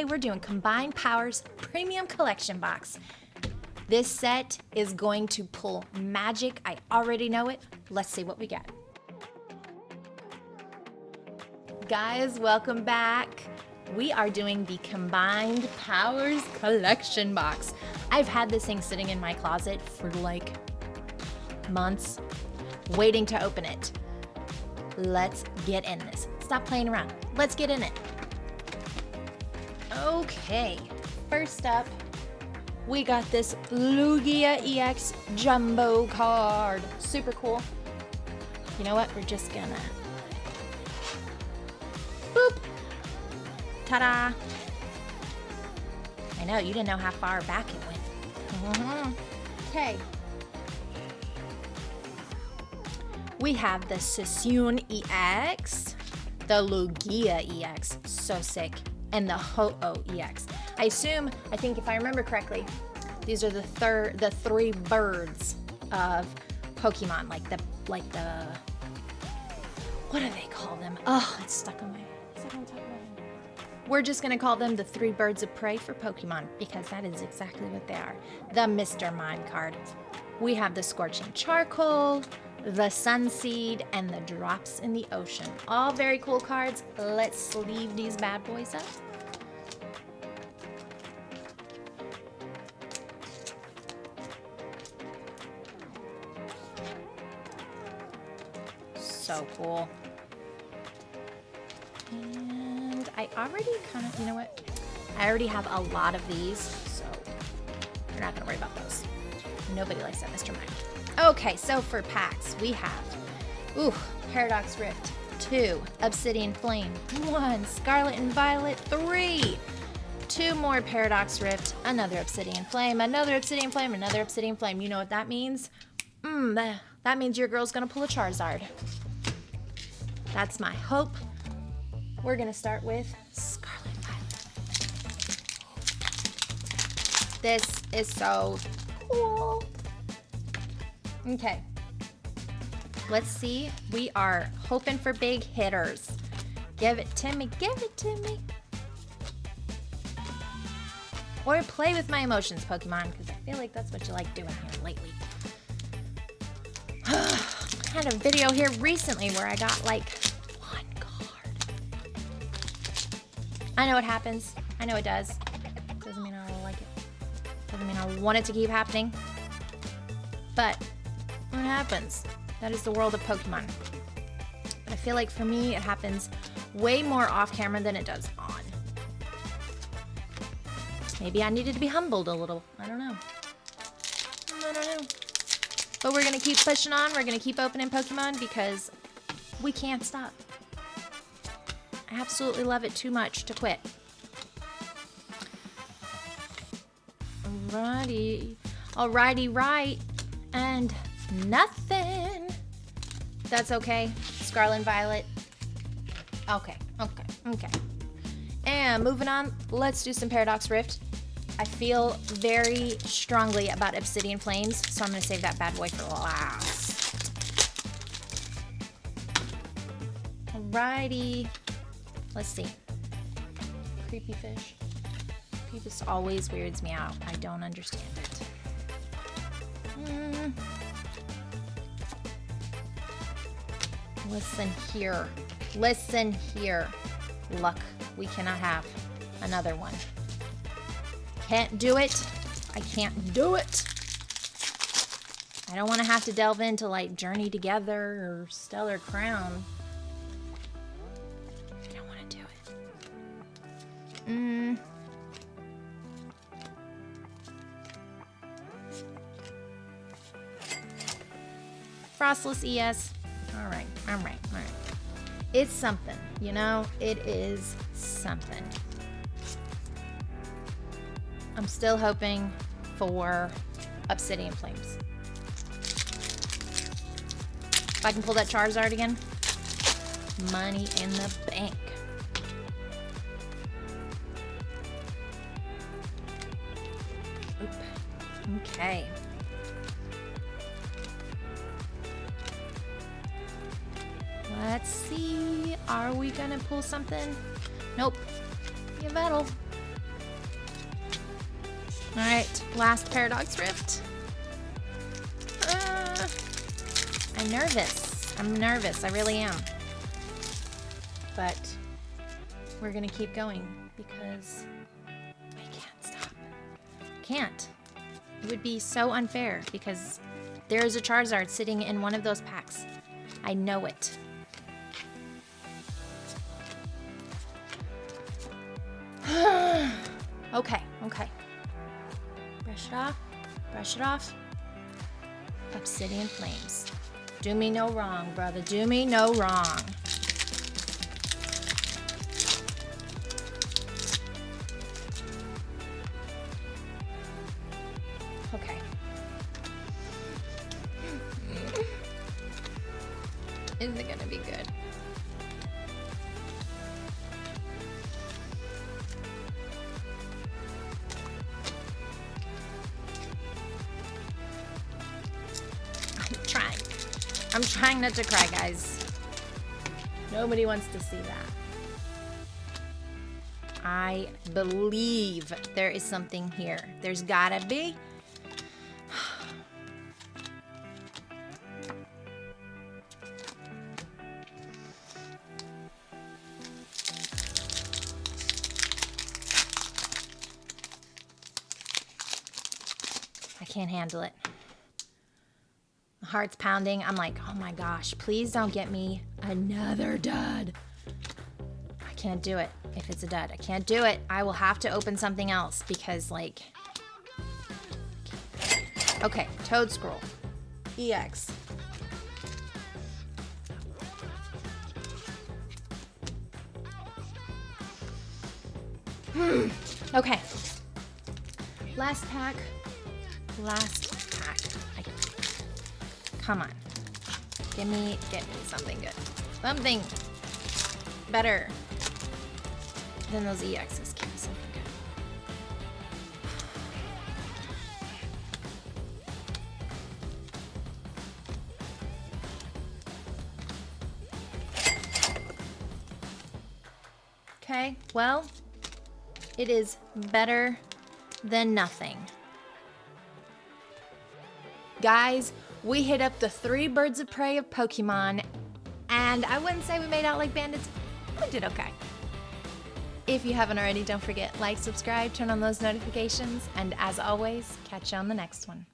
Today we're doing Combined Powers Premium Collection Box. This set is going to pull magic. I already know it. Let's see what we get. Guys, welcome back. We are doing the Combined Powers Collection Box. I've had this thing sitting in my closet for like months, waiting to open it. Let's get in this. Stop playing around. Let's get in it. Okay, first up, we got this Lugia EX Jumbo card. Super cool. You know what? We're just gonna boop. Ta-da! I know, you didn't know how far back it went. Okay. We have the Suicune EX, the Lugia EX, so sick, and the Ho-Oh EX. I think if I remember correctly, these are the three birds of Pokemon, like the what do they call them? Oh, it's stuck on top of my head. We're just gonna call them the three birds of prey for Pokemon because that is exactly what they are. The Mr. Mime card. We have the Scorching Charcoal, the Sunseed, and the Drops in the Ocean. All very cool cards. Let's sleeve these bad boys up. So cool. And I already you know what? I already have a lot of these, so we're not gonna worry about those. Nobody likes that Mr. Mime. Okay, so for packs, we have, Paradox Rift, 2, Obsidian Flame, 1, Scarlet and Violet, 3, 2 more Paradox Rift, another Obsidian Flame, another Obsidian Flame, another Obsidian Flame. You know what that means? That means your girl's gonna pull a Charizard. That's my hope. We're gonna start with Scarlet and Violet. This is so cool. Okay, let's see. We are hoping for big hitters. Give it to me, give it to me. Or play with my emotions, Pokemon, because I feel like that's what you like doing here lately. I had a video here recently where I got like 1 card. I know it happens. I know it does. Doesn't mean I don't like it. Doesn't mean I want it to keep happening. But what happens? That is the world of Pokemon. But I feel like for me, it happens way more off camera than it does on. Maybe I needed to be humbled a little. I don't know. But we're going to keep pushing on. We're going to keep opening Pokemon because we can't stop. I absolutely love it too much to quit. Alrighty, right. And nothing. That's okay. Scarlet and Violet. Okay. And moving on, let's do some Paradox Rift. I feel very strongly about Obsidian Flames, so I'm going to save that bad boy for last. Alrighty. Let's see. Creepy fish. This always weirds me out. I don't understand it. Listen here. Luck. We cannot have another one. Can't do it. I can't do it. I don't want to have to delve into like Journey Together or Stellar Crown. I don't want to do it. Frostless ES. All right. It's something, you know? It is something. I'm still hoping for Obsidian Flames. If I can pull that Charizard again, money in the bank. Okay. Let's see. Are we gonna pull something? Nope. Yveltal. Alright, last Paradox Rift. I'm nervous. I'm nervous. I really am. But we're gonna keep going because I can't stop. Can't. It would be so unfair because there's a Charizard sitting in one of those packs. I know it. Okay. Brush it off. Brush it off. Obsidian Flames. Do me no wrong, brother. Do me no wrong. Okay. Is it gonna be good? I'm trying not to cry, guys. Nobody wants to see that. I believe there is something here. There's gotta be. I can't handle it. My heart's pounding. I'm like, oh my gosh, please don't get me another dud. I can't do it if it's a dud. I can't do it. I will have to open something else because, like... Okay, Toad Scroll. EX. Okay. Last pack. Last pack. Come on. Get me something good. Something better than those EXs. Give me something good. Okay, well, it is better than nothing. Guys, we hit up the 3 birds of prey of Pokemon, and I wouldn't say we made out like bandits. We did okay. If you haven't already, don't forget, like, subscribe, turn on those notifications, and as always, catch you on the next one.